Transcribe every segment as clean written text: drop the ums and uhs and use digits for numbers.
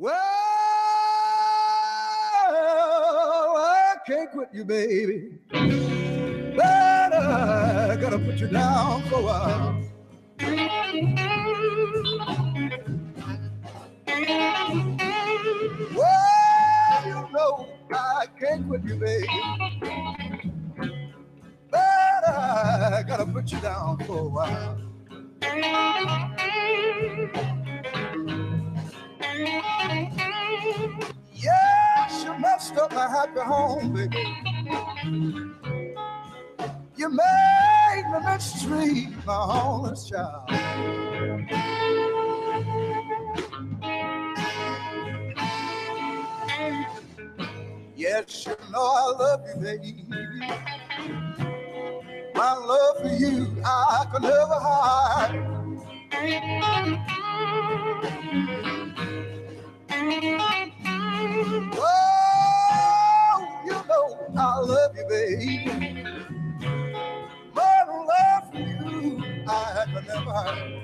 Well, I can't quit you, baby, but I gotta put you down for a while. Well, you know I can't quit you, baby, but I gotta put you down for a while. Yes, you messed up my happy home, baby. You made me mistreat my only child. Yes, you know I love you, baby. My love for you, I can never hide. Oh, you know I love you, baby. My love for you, I can never hide.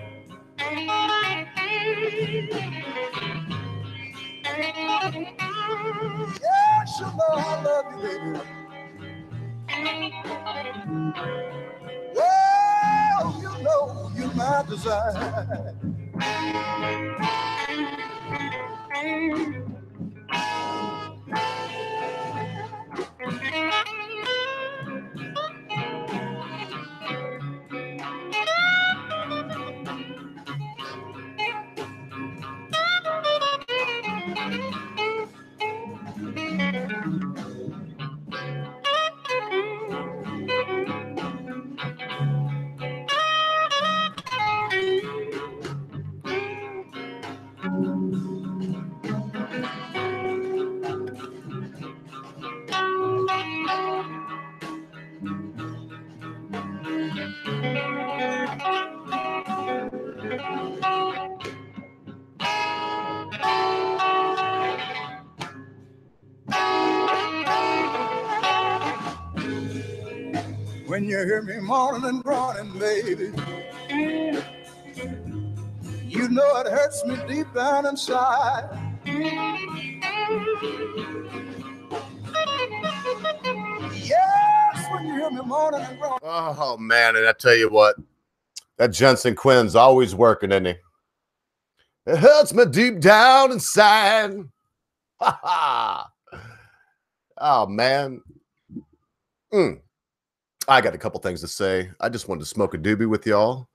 Yes, you know I love you, baby. Well, you know you're my desire. When you hear me moaning and groaning, baby, you know it hurts me deep down inside. Yes, when you hear me moaning and groaning. Oh, man, and I tell you what, that Jensen Quinn's always working, isn't he? It hurts me deep down inside. Ha ha. Oh, man. I got a couple things to say. I just wanted to smoke a doobie with y'all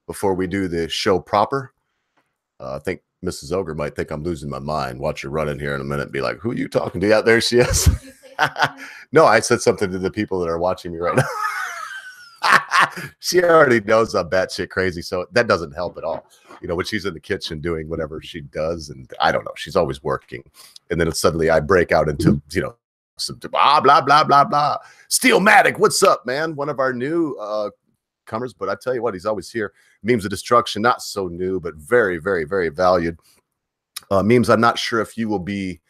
before we do the show proper. I think Mrs. Ogre might think I'm losing my mind. Watch her run in here in a minute and be like, who are you talking to? Yeah, there she is. No, I said something to the people that are watching me right now. She already knows I'm batshit crazy, so that doesn't help at all. You know, when she's in the kitchen doing whatever she does, and I don't know, she's always working. And then suddenly I break out into, you know, some blah, blah, blah, blah, blah. Steelmatic, what's up, man? One of our new comers, but I tell you what, he's always here. Memes of Destruction, not so new, but very, very, very valued. Memes, I'm not sure if you will be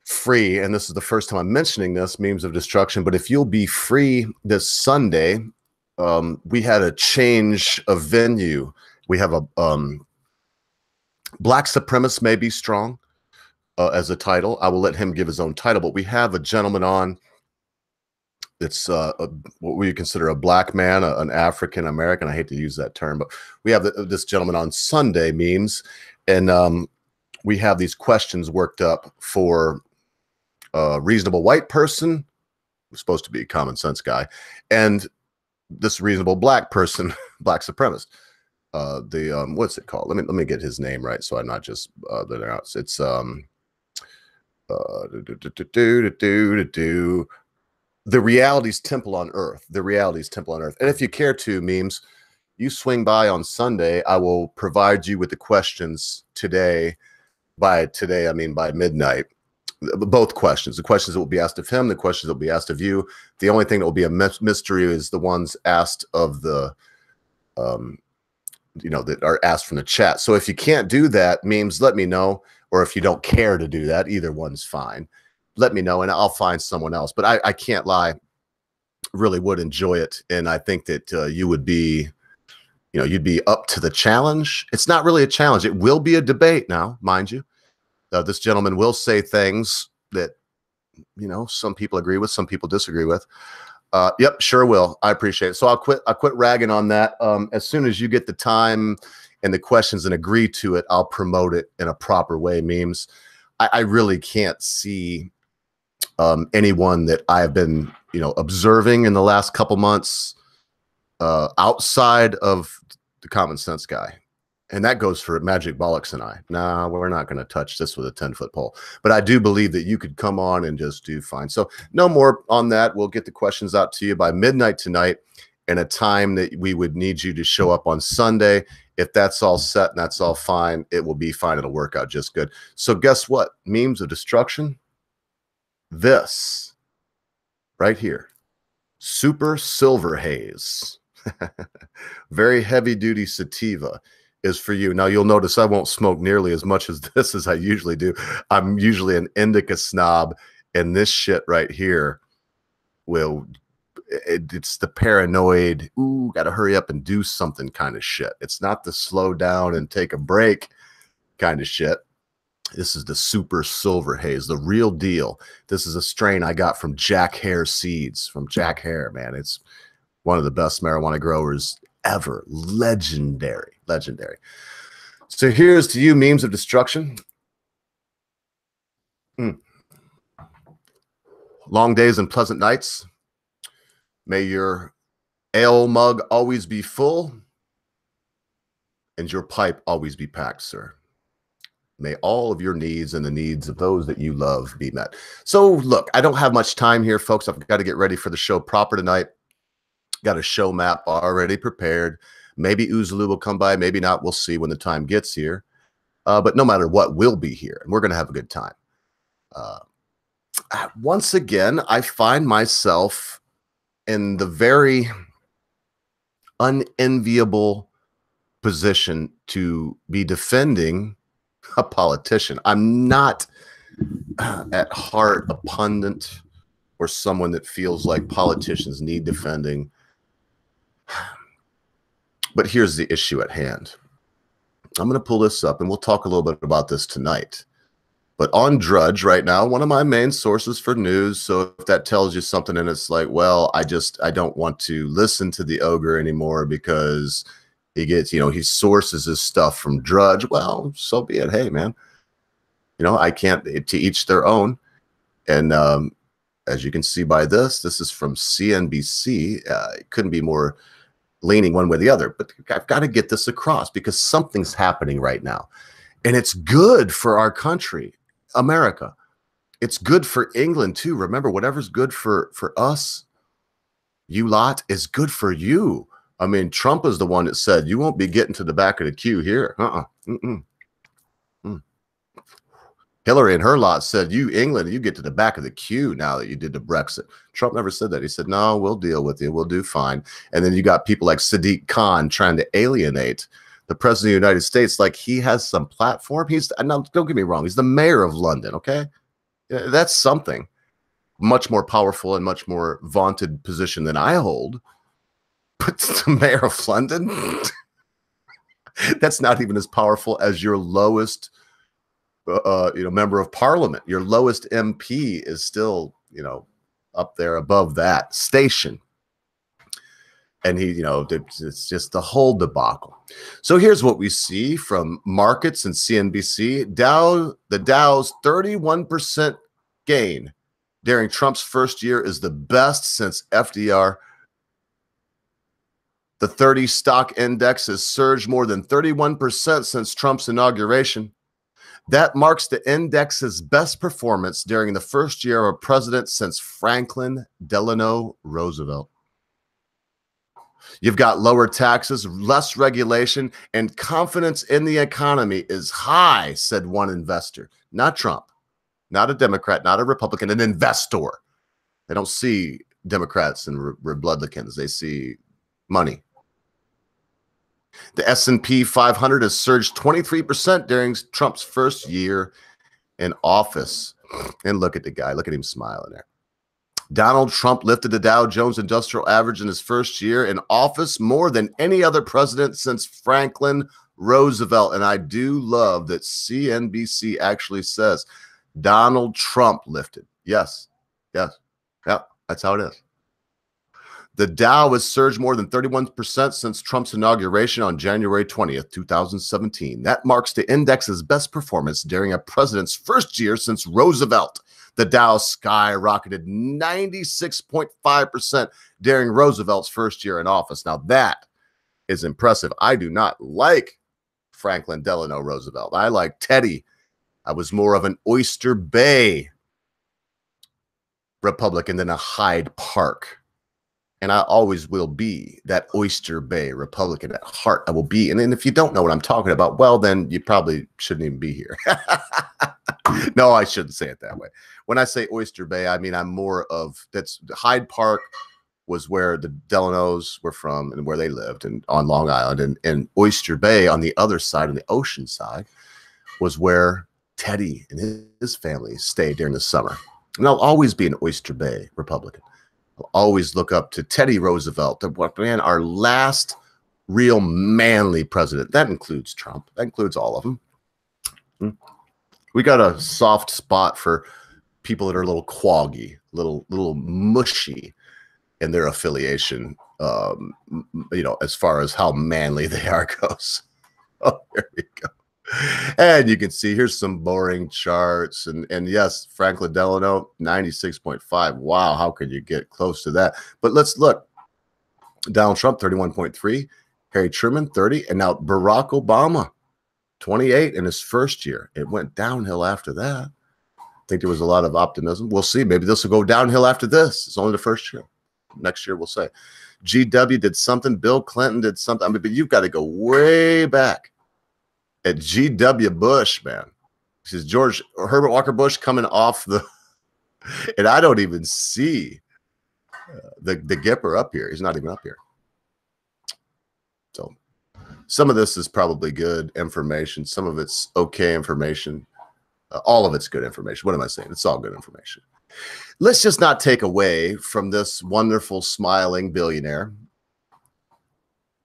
free, and this is the first time I'm mentioning this, Memes of Destruction, but if you'll be free this Sunday, we had a change of venue. We have a Black Supremacist May Be Strong as a title. I will let him give his own title, but we have a gentleman on. It's what we consider a black man, an African American. I hate to use that term, but we have this gentleman on Sunday, Memes, and we have these questions worked up for a reasonable white person, who's supposed to be a common sense guy, and this reasonable black person, black supremacist. What's it called? Let me get his name right, so I'm not just it's the Reality's Temple on Earth. The Reality's Temple on Earth. And if you care to, Memes, you swing by on Sunday. I will provide you with the questions today. By today, I mean by midnight. Both questions. The questions that will be asked of him, the questions that will be asked of you. The only thing that will be a mystery is the ones asked of the, you know, that are asked from the chat. So if you can't do that, Memes, let me know. Or if you don't care to do that, either one's fine. Let me know and I'll find someone else. But I can't lie, really would enjoy it. And I think that you would be, you know, you'd be up to the challenge. It's not really a challenge. It will be a debate now, mind you. This gentleman will say things that, you know, some people agree with, some people disagree with. Yep, sure will. I appreciate it. So I'll quit ragging on that. As soon as you get the time and the questions and agree to it, I'll promote it in a proper way. Memes. I really can't see anyone that I've been, you know, observing in the last couple months outside of the common sense guy. And that goes for Magic Bollocks and I. Nah, we're not going to touch this with a 10-foot pole. But I do believe that you could come on and just do fine. So no more on that. We'll get the questions out to you by midnight tonight and a time that we would need you to show up on Sunday. If that's all set and that's all fine, it will be fine. It'll work out just good. So guess what? Memes of destruction. This right here. Super Silver Haze. Very heavy duty sativa is for you. Now you'll notice I won't smoke nearly as much as this as I usually do. I'm usually an indica snob, and this shit right here will, it's the paranoid, ooh, gotta hurry up and do something kind of shit. It's not the slow down and take a break kind of shit. This is the Super Silver Haze, the real deal. This is a strain I got from Jack Hare Seeds, from Jack Hare, man. It's one of the best marijuana growers ever. Legendary. So here's to you, memes of destruction. Long days and pleasant nights. May your ale mug always be full and your pipe always be packed, sir. May all of your needs and the needs of those that you love be met. So look, I don't have much time here, folks. I've got to get ready for the show proper tonight. Got a show map already prepared. Maybe Oozaloo will come by, maybe not. We'll see when the time gets here. But no matter what, we'll be here, and we're going to have a good time. Once again, I find myself in the very unenviable position to be defending a politician. I'm not at heart a pundit or someone that feels like politicians need defending. But here's the issue at hand. I'm going to pull this up and we'll talk a little bit about this tonight. But on Drudge right now, one of my main sources for news. So if that tells you something and it's like, well, I don't want to listen to the ogre anymore because he gets, you know, he sources his stuff from Drudge. Well, so be it. Hey, man, you know, I can't, to each their own. And as you can see by this is from CNBC. It couldn't be more leaning one way or the other, but I've got to get this across because something's happening right now. And it's good for our country, America. It's good for England too. Remember, whatever's good for us, you lot, is good for you. I mean, Trump is the one that said, you won't be getting to the back of the queue here. Hillary and her lot said, you, England, you get to the back of the queue now that you did the Brexit. Trump never said that. He said, no, we'll deal with you. We'll do fine. And then you got people like Sadiq Khan trying to alienate the president of the United States like he has some platform. Now, don't get me wrong. He's the mayor of London, okay? That's something. Much more powerful and much more vaunted position than I hold. But the mayor of London? That's not even as powerful as your lowest member of parliament. Your lowest MP is still, up there above that station. And it's just the whole debacle. So here's what we see from markets and CNBC. The Dow's 31% gain during Trump's first year is the best since FDR. The 30 stock index has surged more than 31% since Trump's inauguration. That marks the index's best performance during the first year of a president since Franklin Delano Roosevelt. You've got lower taxes, less regulation, and confidence in the economy is high, said one investor. Not Trump, not a Democrat, not a Republican, an investor. They don't see Democrats and Republicans. They see money. The S&P 500 has surged 23% during Trump's first year in office. And look at the guy. Look at him smiling there. Donald Trump lifted the Dow Jones Industrial Average in his first year in office more than any other president since Franklin Roosevelt. And I do love that CNBC actually says Donald Trump lifted. Yes. Yes. Yeah, that's how it is. The Dow has surged more than 31% since Trump's inauguration on January 20th, 2017. That marks the index's best performance during a president's first year since Roosevelt. The Dow skyrocketed 96.5% during Roosevelt's first year in office. Now that is impressive. I do not like Franklin Delano Roosevelt. I like Teddy. I was more of an Oyster Bay Republican than a Hyde Park. And I always will be that Oyster Bay Republican at heart. I will be. And then if you don't know what I'm talking about, well, then you probably shouldn't even be here. No, I shouldn't say it that way. When I say Oyster Bay, I mean, I'm more of that's Hyde Park was where the Delanos were from and where they lived and on Long Island. And Oyster Bay on the other side, on the ocean side, was where Teddy and his family stayed during the summer. And I'll always be an Oyster Bay Republican. I'll always look up to Teddy Roosevelt, our last real manly president. That includes Trump. That includes all of them. We got a soft spot for people that are a little quaggy, little mushy in their affiliation, as far as how manly they are goes. Oh, here we go. And you can see here's some boring charts. And yes, Franklin Delano, 96.5. Wow, how could you get close to that? But let's look. Donald Trump, 31.3. Harry Truman, 30. And now Barack Obama, 28 in his first year. It went downhill after that. I think there was a lot of optimism. We'll see. Maybe this will go downhill after this. It's only the first year. Next year, we'll say. GW did something. Bill Clinton did something. I mean, but you've got to go way back. At G.W. Bush, man. This is George Herbert Walker Bush coming off the, and I don't even see the Gipper up here. He's not even up here. So some of this is probably good information. Some of it's okay information. All of it's good information. What am I saying? It's all good information. Let's just not take away from this wonderful, smiling billionaire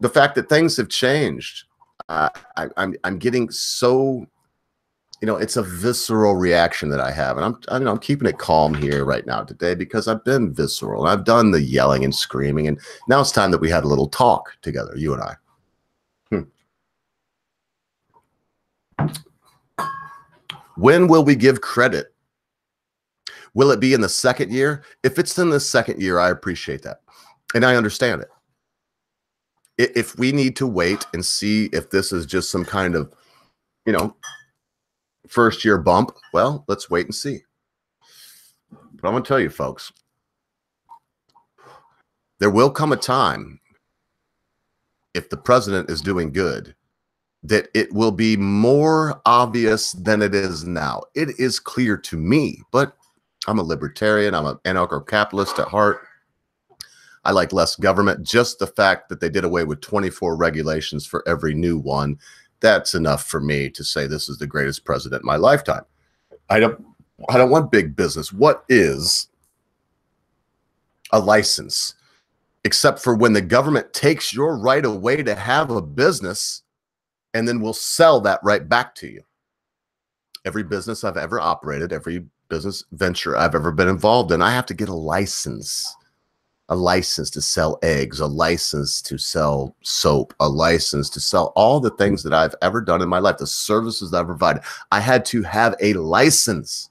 the fact that things have changed. I'm getting so, it's a visceral reaction that I have, and I'm keeping it calm here right now today because I've been visceral and I've done the yelling and screaming, and now it's time that we had a little talk together, you and I. When will we give credit? Will it be in the second year? If it's in the second year, I appreciate that, and I understand it. If we need to wait and see if this is just some kind of, first year bump, well, let's wait and see. But I'm going to tell you, folks, there will come a time, if the president is doing good, that it will be more obvious than it is now. It is clear to me, but I'm a libertarian. I'm an anarcho-capitalist at heart. I like less government. Just the fact that they did away with 24 regulations for every new one, that's enough for me to say this is the greatest president in my lifetime. I don't want big business. What is a license? Except for when the government takes your right away to have a business and then will sell that right back to you. Every business I've ever operated, every business venture I've ever been involved in, I have to get a license. A license to sell eggs, a license to sell soap, a license to sell all the things that I've ever done in my life, the services that I've provided. I had to have a license.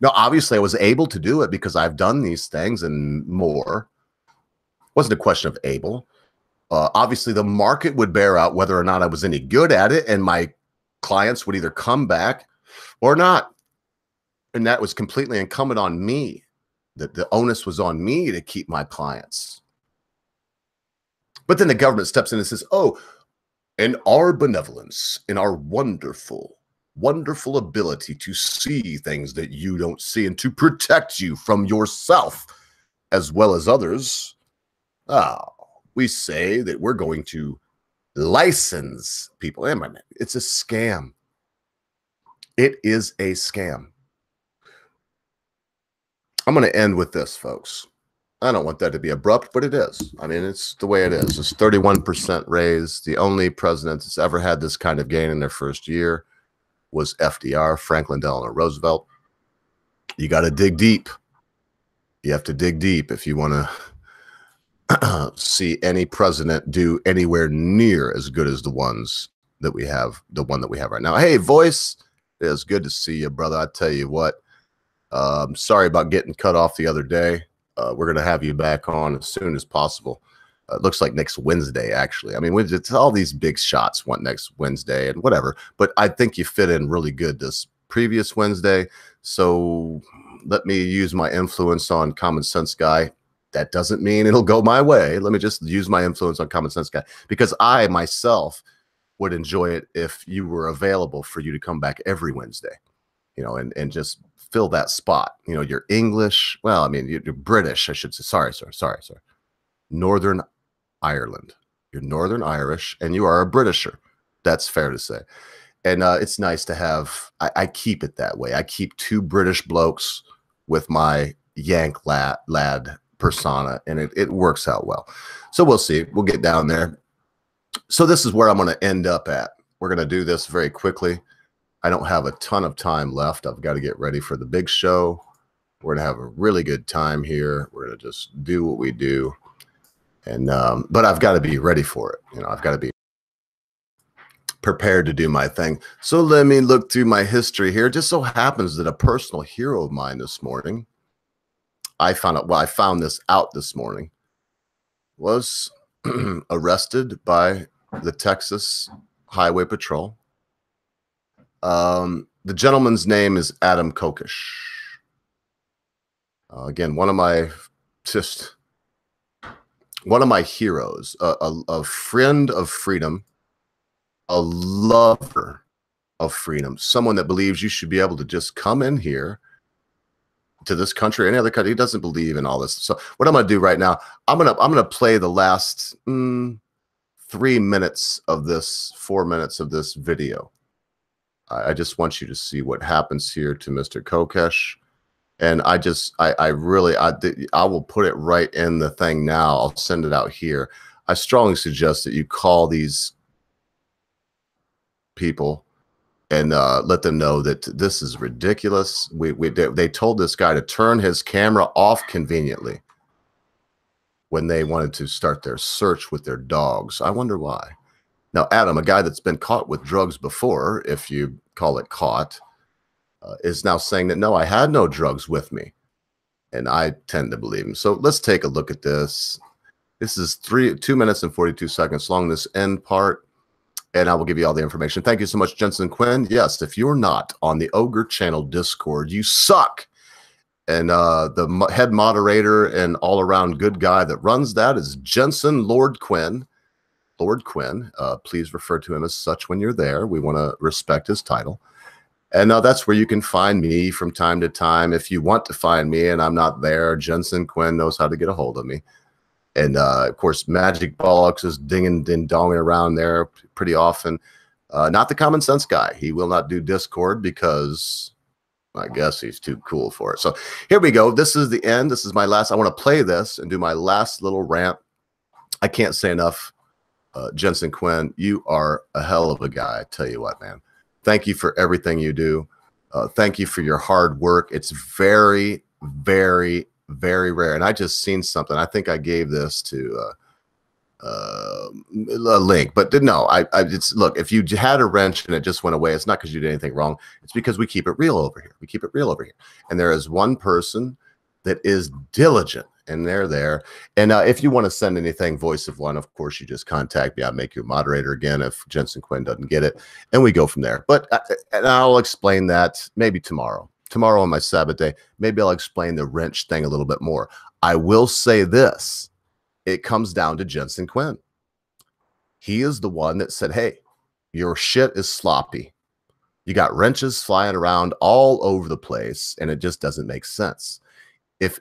Now, obviously, I was able to do it because I've done these things and more. It wasn't a question of able. Obviously, the market would bear out whether or not I was any good at it, and my clients would either come back or not. And that was completely incumbent on me. The onus was on me to keep my clients. But then the government steps in and says, oh, in our benevolence, in our wonderful, wonderful ability to see things that you don't see and to protect you from yourself as well as others, we say that we're going to license people. It's a scam. It is a scam. I'm going to end with this, folks. I don't want that to be abrupt, but it is. I mean, it's the way it is. It's 31% raise. The only president that's ever had this kind of gain in their first year was FDR, Franklin Delano Roosevelt. You got to dig deep. You have to dig deep if you want to see any president do anywhere near as good as the ones that we have, the one that we have right now. Hey, Voice, it is good to see you, brother. I tell you what, sorry about getting cut off the other day. We're going to have you back on as soon as possible. It looks like next Wednesday, actually. I mean, it's all these big shots want next Wednesday and whatever, but I think you fit in really good this previous Wednesday. So let me use my influence on Common Sense Guy. That doesn't mean it'll go my way. Let me just use my influence on Common Sense Guy, because I myself would enjoy it if you were available for you to come back every Wednesday, you know, and just fill that spot. You know, you're English. Well, I mean, you're British, I should say. Sorry. Northern Ireland. You're Northern Irish, and you are a Britisher. That's fair to say. And it's nice to have, I keep it that way. I keep two British blokes with my Yank lad persona, and it works out well. So we'll see. We'll get down there. So this is where I'm going to end up at. We're going to do this very quickly. I don't have a ton of time left. I've got to get ready for the big show. We're going to have a really good time here. We're going to just do what we do. And but I've got to be ready for it. You know, I've got to be prepared to do my thing. So let me look through my history here. It just so happens that a personal hero of mine this morning, I found this out this morning, was arrested by the Texas Highway Patrol. The gentleman's name is Adam Kokesh. Again, one of my heroes, a friend of freedom, a lover of freedom, someone that believes you should be able to just come in here to this country, any other country. He doesn't believe in all this. So what I'm going to do right now, I'm going to play the last 3 minutes of this, 4 minutes of this video. I just want you to see what happens here to Mr. Kokesh. And I will put it right in the thing now. I'll send it out here. I strongly suggest that you call these people and let them know that this is ridiculous. They told this guy to turn his camera off conveniently when they wanted to start their search with their dogs. I wonder why. Now, Adam, a guy that's been caught with drugs before, if you call it caught, is now saying that, no, I had no drugs with me. And I tend to believe him. So let's take a look at this. This is 2 minutes and 42 seconds long, this end part. And I will give you all the information. Thank you so much, Jensen Quinn. Yes, if you're not on the Ogre Channel Discord, you suck. And the head moderator and all-around good guy that runs that is Jensen Lord Quinn. Lord Quinn, please refer to him as such when you're there. We want to respect his title. And that's where you can find me from time to time. If you want to find me and I'm not there, Jensen Quinn knows how to get a hold of me. And, of course, Magic Bollocks is dinging and donging around there pretty often. Not the Common Sense Guy. He will not do Discord because I guess he's too cool for it. So here we go. This is the end. This is my last. I want to play this and do my last little rant. I can't say enough. Jensen Quinn, you are a hell of a guy. I tell you what, man. Thank you for everything you do. Thank you for your hard work. It's very, very, very rare. And I just seen something. I think I gave this to a link, but no, it's look, if you had a wrench and it just went away, it's not because you did anything wrong. It's because we keep it real over here. We keep it real over here. And there is one person that is diligent, and they're there. And if you want to send anything, Voice of One, of course, you just contact me. I'll make you a moderator again if Jensen Quinn doesn't get it, and we go from there. But and I'll explain that maybe tomorrow. Tomorrow on my Sabbath day, maybe I'll explain the wrench thing a little bit more. I will say this. It comes down to Jensen Quinn. He is the one that said, hey, your shit is sloppy. You got wrenches flying around all over the place, and it just doesn't make sense.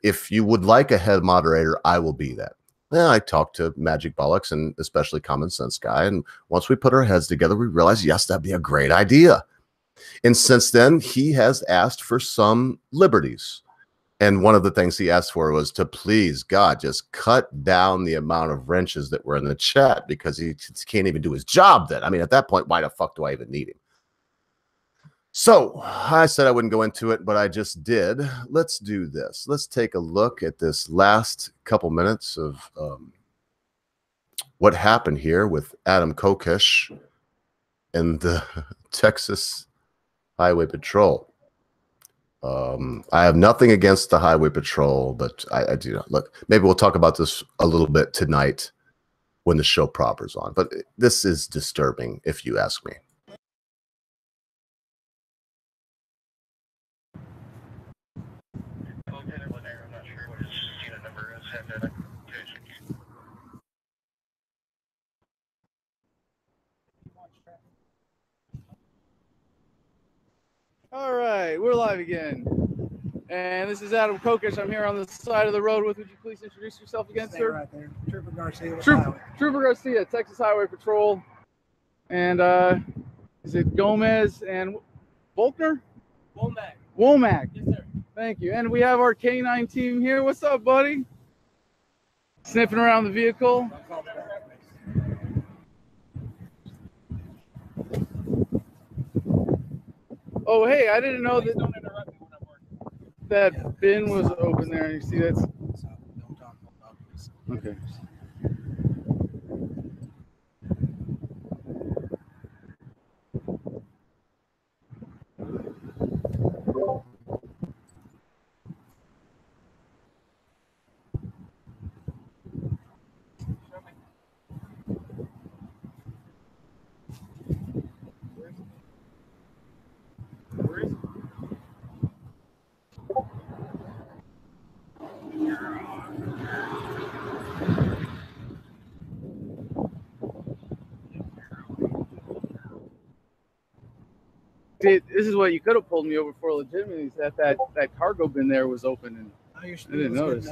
If you would like a head moderator, I will be that. I talked to Magic Bollocks and especially Common Sense Guy, and once we put our heads together, we realized, yes, that'd be a great idea. And since then, he has asked for some liberties. And one of the things he asked for was to please God just cut down the amount of wrenches that were in the chat, because he can't even do his job then. I mean, at that point, why the fuck do I even need him? So I said I wouldn't go into it, but I just did. Let's do this. Let's take a look at this last couple minutes of what happened here with Adam Kokesh and the Texas Highway Patrol. I have nothing against the Highway Patrol, but I do not. Look, maybe we'll talk about this a little bit tonight when the show proper's on. But this is disturbing, if you ask me. All right, we're live again. And this is Adam Kokesh. I'm here on the side of the road with. Would you please introduce yourself again, sir? Right there. Trooper Garcia. Trooper Garcia, Texas Highway Patrol. And is it Gomez and Volkner? Womack. Womack. Yes, sir. Thank you. And we have our K9 team here. What's up, buddy? Sniffing around the vehicle. Oh, hey, I didn't know that. Don't interrupt me when I'm working. That bin was open there, and you see that's okay. See, this is what you could have pulled me over for legitimately, is that cargo bin there was open, and I didn't notice.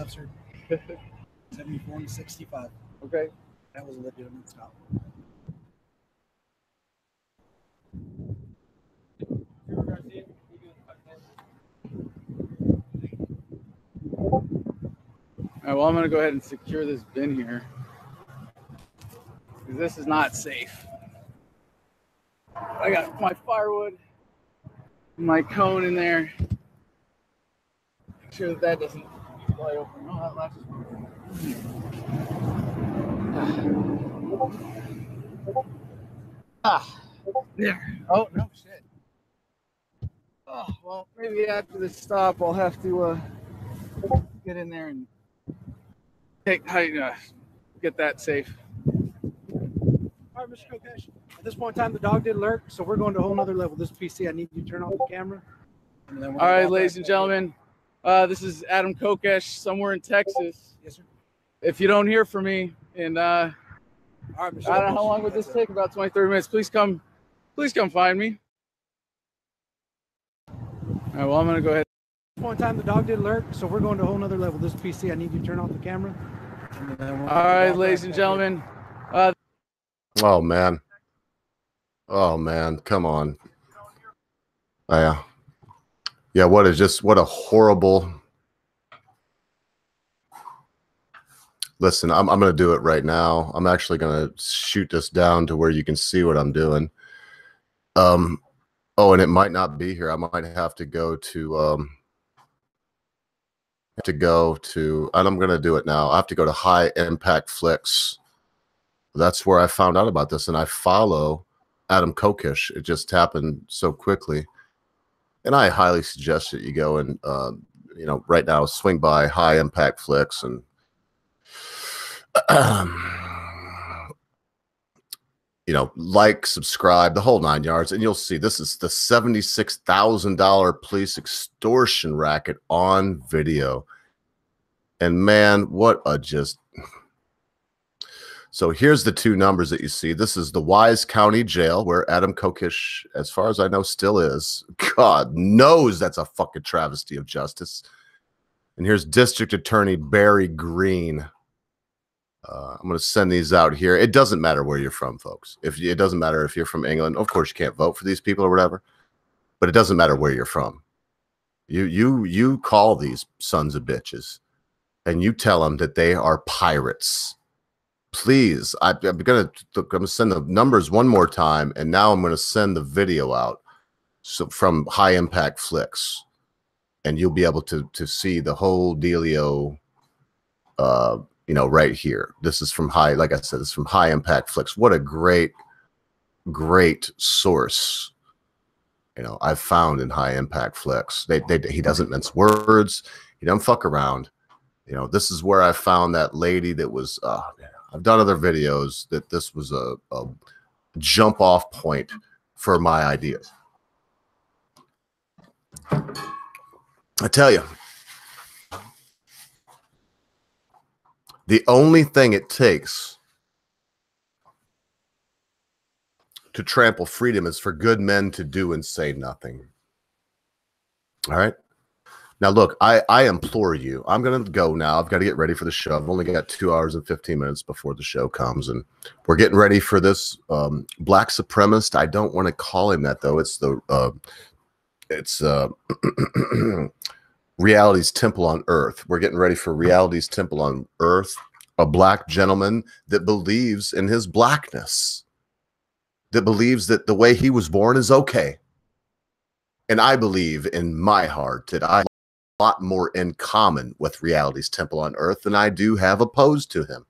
74 and 65. Okay. That was a legitimate stop. All right, well, I'm going to go ahead and secure this bin here, because this is not safe. I got my firewood, my cone in there. Make sure that doesn't fly open. Oh, that latch is there. Oh, no shit. Oh, well, maybe after this stop, I'll have to get in there and get that safe. All right, Mr. Kokesh. At this point in time, the dog did alert, so we're going to a whole nother level. This PC, I need you to turn off the camera. All right, ladies and gentlemen, this is Adam Kokesh, somewhere in Texas. Yes, sir. If you don't hear from me, and All right, Mr. I don't know how long would this take, about 20, 30 minutes. Please come find me. All right, well, I'm going to go ahead. At this point in time, the dog did alert, so we're going to a whole nother level. This PC, I need you to turn off the camera. All right, ladies and gentlemen. Oh, man. Oh, man. Come on. Yeah. Yeah, what a horrible. Listen, I'm going to do it right now. I'm actually going to shoot this down to where you can see what I'm doing. Oh, and it might not be here. I might have to go to and I'm going to do it now. I have to go to High Impact Flicks. That's where I found out about this, and I follow Adam Kokesh. It just happened so quickly, and I highly suggest that you go and right now swing by High Impact Flicks and like, subscribe, the whole 9 yards, and you'll see this is the $76,000 police extortion racket on video. And man, what a just. So here's the two numbers that you see. This is the Wise County Jail, where Adam Kokesh, as far as I know, still is. God knows that's a fucking travesty of justice. And here's District Attorney Barry Green. I'm going to send these out here. It doesn't matter where you're from, folks. It doesn't matter if you're from England. Of course, you can't vote for these people or whatever. But it doesn't matter where you're from. You call these sons of bitches and you tell them that they are pirates. Please, I'm gonna send the numbers one more time, and now I'm gonna send the video out from High Impact Flicks, and you'll be able to see the whole dealio. You know, right here. This is from like I said, this is from High Impact Flicks. What a great source. You know, I've found in High Impact Flicks. He doesn't mince words. He doesn't fuck around. You know, this is where I found that lady that was. I've done other videos that this was a jump off point for my ideas. I tell you, the only thing it takes to trample freedom is for good men to do and say nothing. All right. Now, look, I implore you. I'm going to go now. I've got to get ready for the show. I've only got 2 hours and 15 minutes before the show comes, and we're getting ready for this black supremacist. I don't want to call him that, though. It's Reality's Temple on Earth. We're getting ready for Reality's Temple on Earth, a black gentleman that believes in his blackness, that believes that the way he was born is okay. And I believe in my heart that I have a lot more in common with Reality's Temple on Earth than I do have opposed to him.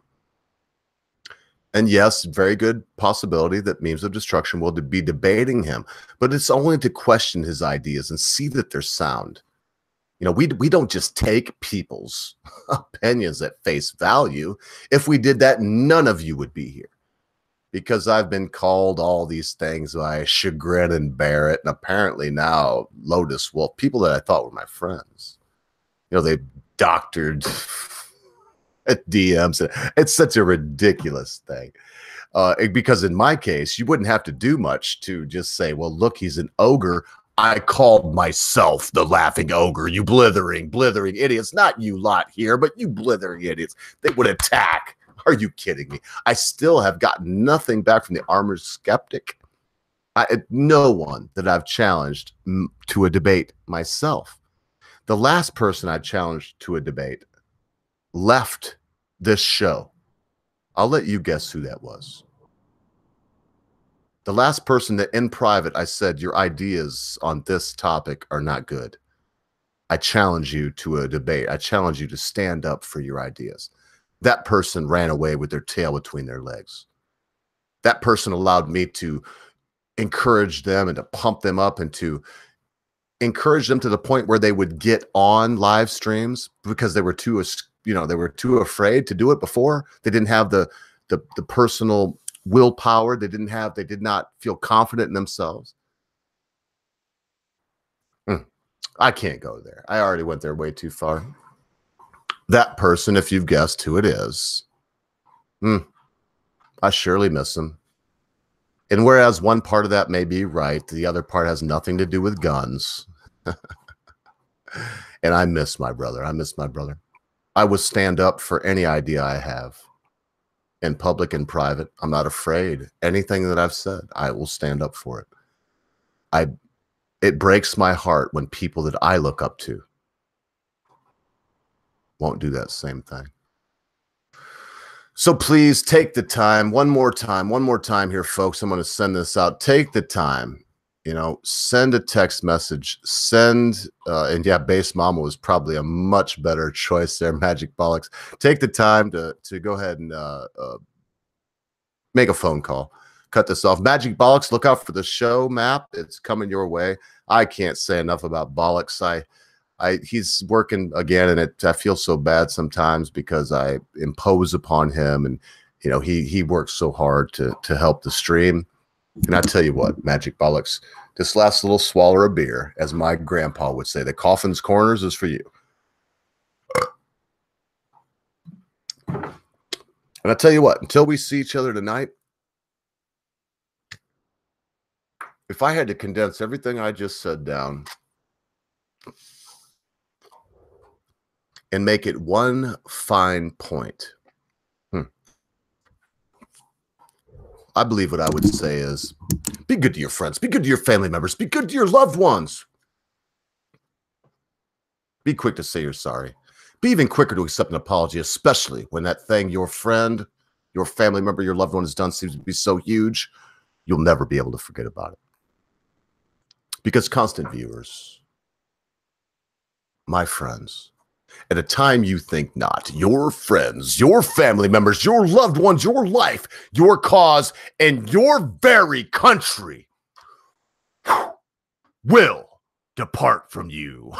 And yes, very good possibility that Memes of Destruction will be debating him, but it's only to question his ideas and see that they're sound. You know, we don't just take people's opinions at face value. If we did that, none of you would be here. Because I've been called all these things by Chagrin and Barrett, and apparently now Lotus Wolf, people that I thought were my friends. You know, they doctored DMs. It's such a ridiculous thing. Because in my case, you wouldn't have to do much to just say, well, look, he's an ogre. I called myself the laughing ogre, you blithering idiots. Not you lot here, but you blithering idiots. They would attack. Are you kidding me? I still have gotten nothing back from the Armored Skeptic. No one that I've challenged to a debate myself. The last person I challenged to a debate left this show. I'll let you guess who that was. The last person that in private I said, your ideas on this topic are not good. I challenge you to a debate. I challenge you to stand up for your ideas. That person ran away with their tail between their legs. That person allowed me to encourage them and to pump them up and to encourage them to the point where they would get on live streams because they were too, they were too afraid to do it before. They didn't have the personal willpower. They did not feel confident in themselves. I can't go there. I already went there way too far. That person, if you've guessed who it is, I surely miss him. And whereas one part of that may be right, the other part has nothing to do with guns. And I miss my brother. I miss my brother. I will stand up for any idea I have in public and private. I'm not afraid. Anything that I've said, I will stand up for it. It breaks my heart when people that I look up to won't do that same thing. So please take the time, one more time here, folks. I'm going to send this out. Take the time, send a text message, and yeah, Base Mama was probably a much better choice there, Magic Bollocks. Take the time to go ahead and make a phone call. Cut this off. Magic Bollocks, look out for the show map. It's coming your way. I can't say enough about Bollocks. He's working again, and I feel so bad sometimes because I impose upon him, and he works so hard to help the stream. And I tell you what, Magic Bollocks, this last little swallow of beer, as my grandpa would say, the Coffin's Corners is for you. And I tell you what, until we see each other tonight, if I had to condense everything I just said down and make it one fine point, I believe what I would say is be good to your friends, be good to your family members, be good to your loved ones. Be quick to say you're sorry. Be even quicker to accept an apology, especially when that thing your friend, your family member, your loved one has done seems to be so huge, you'll never be able to forget about it. Because constant viewers, my friends, at a time you think not, your friends, your family members, your loved ones, your life, your cause, and your very country will depart from you.